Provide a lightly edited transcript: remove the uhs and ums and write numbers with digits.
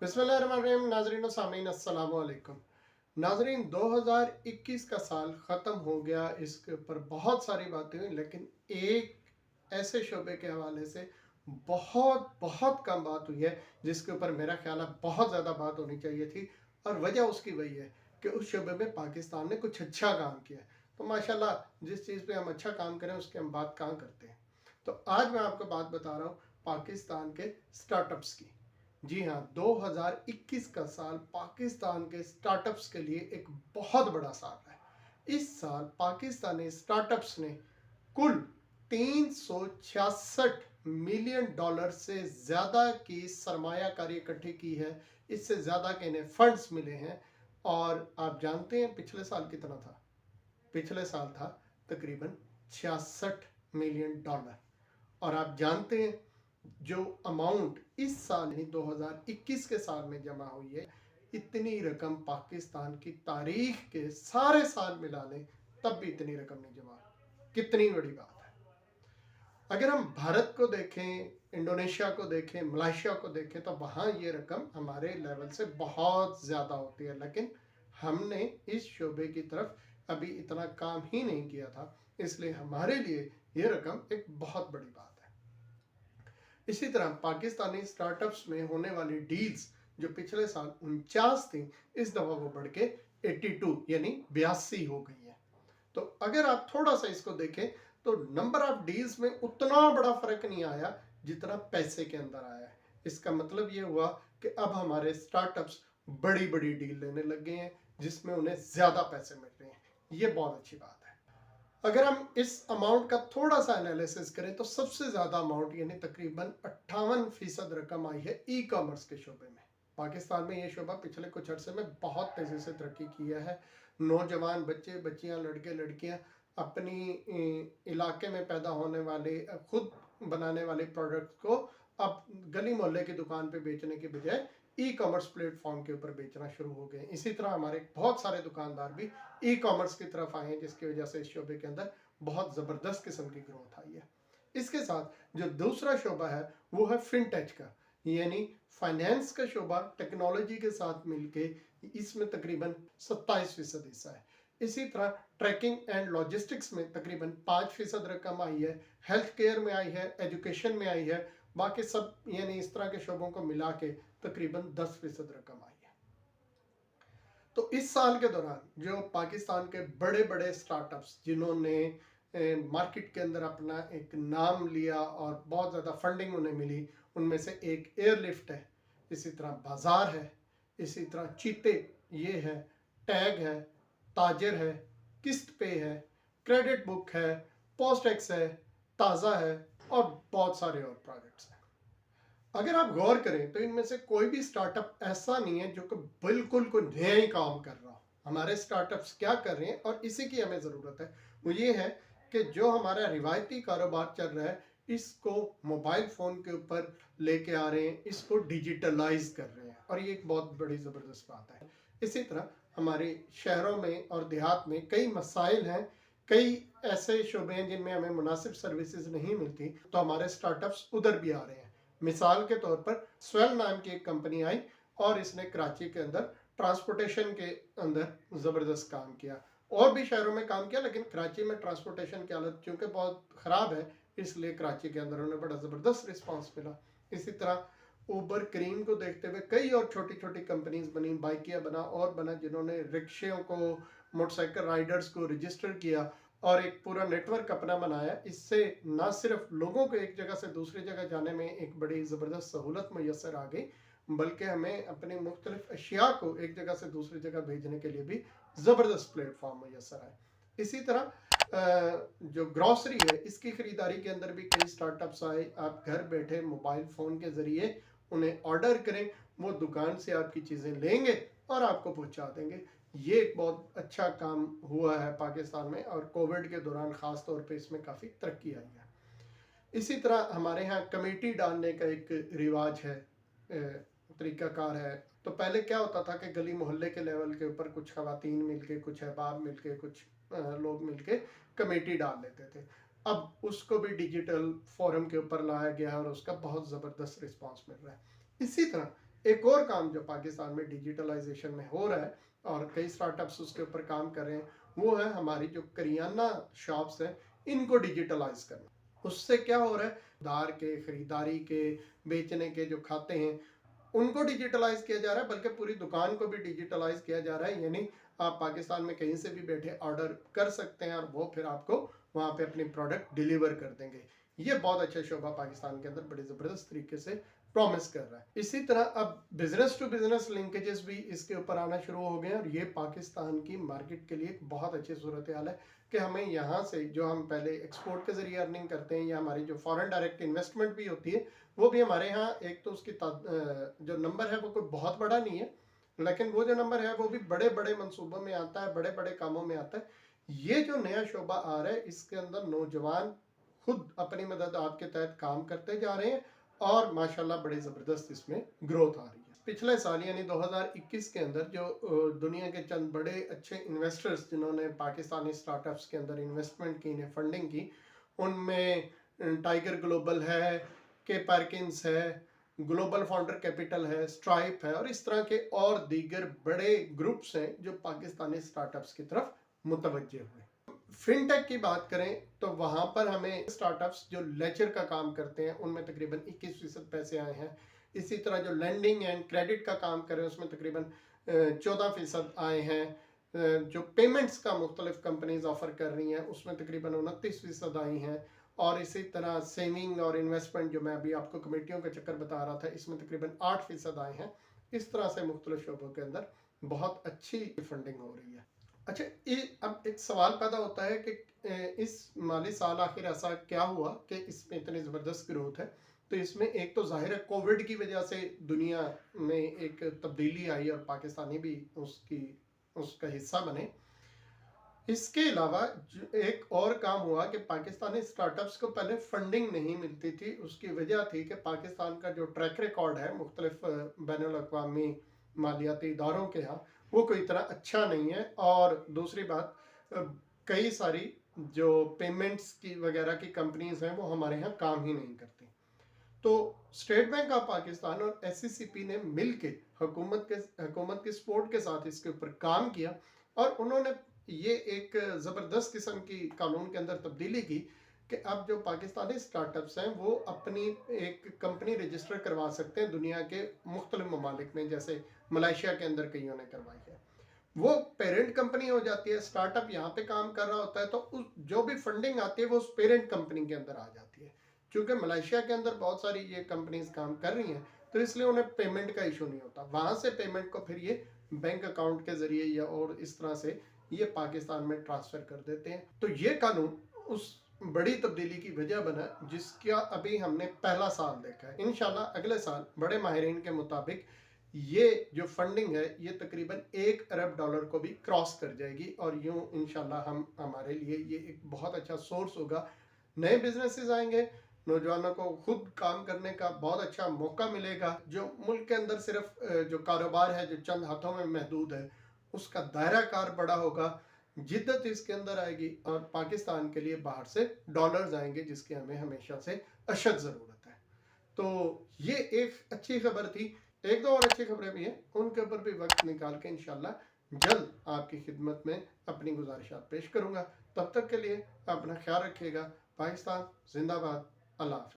बिस्मिल्लाहिर्रहमानिर्रहीम। नाजरीन और सामीन अस्सलाम वालेकुम। नाजरीन, 2021 का साल ख़त्म हो गया, इसके ऊपर बहुत सारी बातें हुई, लेकिन एक ऐसे शोबे के हवाले से बहुत बहुत कम बात हुई है जिसके ऊपर मेरा ख्याल है बहुत ज़्यादा बात होनी चाहिए थी। और वजह उसकी वही है कि उस शोबे में पाकिस्तान ने कुछ अच्छा काम किया। तो माशाल्लाह, जिस चीज़ पे हम अच्छा काम करें उसकी हम बात कहाँ करते हैं। तो आज मैं आपको बात बता रहा हूँ पाकिस्तान के स्टार्टअप्स की। जी हाँ, 2021 का साल पाकिस्तान के स्टार्टअप्स के लिए एक बहुत बड़ा साल है। इस साल पाकिस्तानी स्टार्टअप्स ने कुल 366 मिलियन डॉलर से ज़्यादा की सरमायाकारी इकट्ठी की है। इससे ज़्यादा के इन्हें फंड्स मिले हैं। और आप जानते हैं पिछले साल कितना था? पिछले साल था तकरीबन 66 मिलियन डॉलर। और आप जानते हैं जो अमाउंट इस साल ही 2021 के साल में जमा हुई है, इतनी रकम पाकिस्तान की तारीख के सारे साल मिला लें तब भी इतनी रकम नहीं जमा। कितनी बड़ी बात है। अगर हम भारत को देखें, इंडोनेशिया को देखें, मलेशिया को देखें, तो वहाँ ये रकम हमारे लेवल से बहुत ज़्यादा होती है, लेकिन हमने इस शोबे की तरफ अभी इतना काम ही नहीं किया था, इसलिए हमारे लिए ये रकम एक बहुत बड़ी बात है। इसी तरह पाकिस्तानी स्टार्टअप्स में होने वाली डील्स जो पिछले साल 49 थी, इस दफ़ा वो बढ़ के 82 यानी 82 हो गई है। तो अगर आप थोड़ा सा इसको देखें तो नंबर ऑफ डील्स में उतना बड़ा फर्क नहीं आया जितना पैसे के अंदर आया है। इसका मतलब ये हुआ कि अब हमारे स्टार्टअप्स बड़ी बड़ी डील लेने लग गए हैं जिसमें उन्हें ज़्यादा पैसे मिल रहे हैं। ये बहुत अच्छी बात है। अगर हम इस अमाउंट का थोड़ा सा एनालिसिस करें तो सबसे ज़्यादा अमाउंट यानी तकरीबन 58% रकम आई है ई कॉमर्स के शोबे में। पाकिस्तान में ये शोबा पिछले कुछ अर्से में बहुत तेज़ी से तरक्की किया है। नौजवान बच्चे बच्चियां, लड़के लड़कियां अपनी इलाके में पैदा होने वाले, खुद बनाने वाले प्रोडक्ट्स को अब गली मोहल्ले की दुकान पे बेचने के बजाय ई कॉमर्स प्लेटफॉर्म के ऊपर बेचना शुरू हो गए। इसी तरह हमारे बहुत सारे दुकानदार भी ई कॉमर्स की तरफ आए हैं, जिसकी वजह से इस शोबे के अंदर बहुत ज़बरदस्त किस्म की ग्रोथ आई है। इसके साथ जो दूसरा शोबा है वो है फिनटेक का, यानी फाइनेंस का शोबा टेक्नोलॉजी के साथ मिलके इसमें तकरीबन 27% हिस्सा है। इसी तरह ट्रैकिंग एंड लॉजिस्टिक्स में तकरीबन 5% रकम आई है, हेल्थ केयर में आई है, एजुकेशन में आई है, बाकी सब यानी इस तरह के शोबों को मिला के तकरीबन 10% रकम आई है। तो इस साल के दौरान जो पाकिस्तान के बड़े बड़े स्टार्टअप्स जिन्होंने मार्केट के अंदर अपना एक नाम लिया और बहुत ज़्यादा फंडिंग उन्हें मिली, उनमें से एक एयरलिफ्ट है, इसी तरह बाज़ार है, इसी तरह चीते ये है, टैग है, ताजर है, किस्त पे है, क्रेडिट बुक है, पोस्ट एक्स है, ताज़ा है और बहुत सारे और प्रोजेक्ट्स हैं। अगर आप गौर करें तो इनमें से कोई भी स्टार्टअप ऐसा नहीं है जो कि बिल्कुल कोई नया ही काम कर रहा हो। हमारे स्टार्टअप्स क्या कर रहे हैं और इसी की हमें ज़रूरत है, वो ये है कि जो हमारा रिवायती कारोबार चल रहा है इसको मोबाइल फ़ोन के ऊपर लेके आ रहे हैं, इसको डिजिटलाइज कर रहे हैं, और ये एक बहुत बड़ी ज़बरदस्त बात है। इसी तरह हमारे शहरों में और देहात में कई मसाइल हैं, कई ऐसे शोबे हैं जिनमें हमें मुनासिब सर्विसेज नहीं मिलती, तो हमारे स्टार्टअप्स उधर भी आ रहे हैं। मिसाल के तौर पर स्वेल नाम की एक कंपनी आई और इसने कराची के अंदर ट्रांसपोर्टेशन के अंदर ज़बरदस्त काम किया। और भी शहरों में काम किया, लेकिन कराची में ट्रांसपोर्टेशन की हालत चूँकि बहुत ख़राब है, इसलिए कराची के अंदर उन्हें बड़ा ज़बरदस्त रिस्पांस मिला। इसी तरह ऊबर करीम को देखते हुए कई और छोटी छोटी कंपनीज बनी, बाइकिया बना और बना, जिन्होंने रिक्शों को, मोटरसाइकिल राइडर्स को रजिस्टर किया और एक पूरा नेटवर्क अपना बनाया। इससे ना सिर्फ लोगों को एक जगह से दूसरी जगह जाने में एक बड़ी ज़बरदस्त सहूलत मैसर आ गई, बल्कि हमें अपनी मुख्तलिफ अशिया को एक जगह से दूसरी जगह भेजने के लिए भी ज़बरदस्त प्लेटफॉर्म मैसर आए। इसी तरह जो ग्रॉसरी है इसकी ख़रीदारी के अंदर भी कई स्टार्टअप्स आए। आप घर बैठे मोबाइल फ़ोन के ज़रिए उन्हें ऑर्डर करें, वो दुकान से आपकी चीज़ें लेंगे और आपको पहुंचा देंगे। ये एक बहुत अच्छा काम हुआ है पाकिस्तान में, और कोविड के दौरान ख़ास तौर पे इसमें काफ़ी तरक्की आई है। इसी तरह हमारे यहाँ कमेटी डालने का एक रिवाज है, तरीक़ाकार है। तो पहले क्या होता था कि गली मोहल्ले के लेवल के ऊपर कुछ ख़वातीन मिलके, कुछ अहबाब मिलके, कुछ लोग मिलके कमेटी डाल लेते थे। अब उसको भी डिजिटल फोरम के ऊपर लाया गया और उसका बहुत ज़बरदस्त रिस्पांस मिल रहा है। इसी तरह एक और काम जो पाकिस्तान में डिजिटलाइजेशन में हो रहा है और कई स्टार्टअप्स उसके ऊपर काम कर रहे हैं, वो है हमारी जो करियाना शॉप्स हैं इनको डिजिटलाइज करना। उससे क्या हो रहा है, दार के, खरीदारी के, बेचने के जो खाते हैं उनको डिजिटलाइज किया जा रहा है, बल्कि पूरी दुकान को भी डिजिटलाइज किया जा रहा है। यानी आप पाकिस्तान में कहीं से भी बैठे ऑर्डर कर सकते हैं और वो फिर आपको वहाँ पे अपनी प्रोडक्ट डिलीवर कर देंगे। ये बहुत अच्छा शोबा पाकिस्तान के अंदर बड़े ज़बरदस्त तरीके से प्रॉमिस कर रहा है। इसी तरह अब बिजनेस टू बिजनेस लिंकेजेस भी इसके ऊपर आना शुरू हो गए हैं और ये पाकिस्तान की मार्केट के लिए एक बहुत अच्छी सूरत हाल है कि हमें यहाँ से जो हम पहले एक्सपोर्ट के जरिए अर्निंग करते हैं या हमारी जो फॉरेन डायरेक्ट इन्वेस्टमेंट भी होती है वो भी हमारे यहाँ, एक तो उसकी जो नंबर है वो कोई बहुत बड़ा नहीं है, लेकिन वो जो नंबर है वो भी बड़े बड़े मंसूबों में आता है, बड़े बड़े कामों में आता है। ये जो नया शोबा आ रहा है इसके अंदर नौजवान खुद अपनी मदद आपके तहत काम करते जा रहे हैं और माशाल्लाह बड़ी ज़बरदस्त इसमें ग्रोथ आ रही है। पिछले साल यानी 2021 के अंदर जो दुनिया के चंद बड़े अच्छे इन्वेस्टर्स जिन्होंने पाकिस्तानी स्टार्टअप्स के अंदर इन्वेस्टमेंट की, इन्हें फंडिंग की, उनमें टाइगर ग्लोबल है, के पार्किंस है, ग्लोबल फाउंडर कैपिटल है, स्ट्राइप है और इस तरह के और दीगर बड़े ग्रुप्स हैं जो पाकिस्तानी स्टार्टअप्स की तरफ मुतवज्जे हुए। फिनटेक की बात करें तो वहाँ पर हमें स्टार्टअप्स जो लेजर का काम करते हैं उनमें तकरीबन 21% पैसे आए हैं। इसी तरह जो लैंडिंग एंड क्रेडिट का काम करें उसमें तकरीबन 14% आए हैं। जो पेमेंट्स का मुख्तलिफ कंपनीज ऑफर कर रही हैं उसमें तकरीबन 29% आई हैं। और इसी तरह सेविंग और इन्वेस्टमेंट जो मैं अभी आपको कमेटियों का चक्कर बता रहा था इसमें तकरीबन 8% आए हैं। इस तरह से मुख्तलिफ शोबों के अंदर बहुत अच्छी फंडिंग हो रही है। अच्छा, अब एक सवाल पैदा होता है कि इस माली साल आखिर ऐसा क्या हुआ कि इसमें इतनी ज़बरदस्त ग्रोथ है। तो इसमें एक तो जाहिर है कोविड की वजह से दुनिया में एक तब्दीली आई और पाकिस्तानी भी उसका हिस्सा बने। इसके अलावा एक और काम हुआ कि पाकिस्तानी स्टार्टअप्स को पहले फंडिंग नहीं मिलती थी। उसकी वजह थी कि पाकिस्तान का जो ट्रैक रिकॉर्ड है मुख्तलिफ बैनुल अक़वामी मालियाती इदारों के यहाँ वो कोई इतना अच्छा नहीं है। और दूसरी बात, कई सारी जो पेमेंट्स की वगैरह की कंपनीज हैं वो हमारे यहाँ काम ही नहीं करती। तो स्टेट बैंक ऑफ पाकिस्तान और SCCP ने मिल के हुकूमत की सपोर्ट के साथ इसके ऊपर काम किया और उन्होंने ये एक ज़बरदस्त किस्म की कानून के अंदर तब्दीली की कि अब जो पाकिस्तानी स्टार्टअप्स हैं वो अपनी एक कंपनी रजिस्टर करवा सकते हैं दुनिया के मुख्तलिफ ममालिक में, जैसे मलेशिया के अंदर कईयों ने करवाई है। वो पेरेंट कंपनी हो जाती है, स्टार्टअप यहाँ पे काम कर रहा होता है तो उस जो भी फंडिंग आती है वो उस पेरेंट कंपनी के अंदर आ जाती है। क्योंकि मलेशिया के अंदर बहुत सारी ये कंपनीज काम कर रही हैं तो इसलिए उन्हें पेमेंट का इशू नहीं होता। वहाँ से पेमेंट को फिर ये बैंक अकाउंट के ज़रिए या और इस तरह से ये पाकिस्तान में ट्रांसफ़र कर देते हैं। तो ये कानून उस बड़ी तब्दीली की वजह बना जिसका अभी हमने पहला साल देखा है। इंशाल्लाह अगले साल बड़े माहिरीन के मुताबिक ये जो फंडिंग है ये तकरीबन $1 अरब को भी क्रॉस कर जाएगी और यूँ इंशाल्लाह हमारे लिए ये एक बहुत अच्छा सोर्स होगा। नए बिजनेसेस आएंगे, नौजवानों को खुद काम करने का बहुत अच्छा मौका मिलेगा। जो मुल्क के अंदर सिर्फ जो कारोबार है जो चंद हाथों में महदूद है उसका दायरा कार बड़ा होगा, जिद्दत इसके अंदर आएगी और पाकिस्तान के लिए बाहर से डॉलर्स आएंगे जिसकी हमें हमेशा से अशद ज़रूरत है। तो ये एक अच्छी खबर थी। एक दो और अच्छी खबरें भी हैं, उनके ऊपर भी वक्त निकाल के इंशाल्लाह जल्द आपकी खिदमत में अपनी गुजारिशात पेश करूँगा। तब तक के लिए अपना ख्याल रखिएगा। पाकिस्तान जिंदाबाद। अल्लाह हाफ़िज़।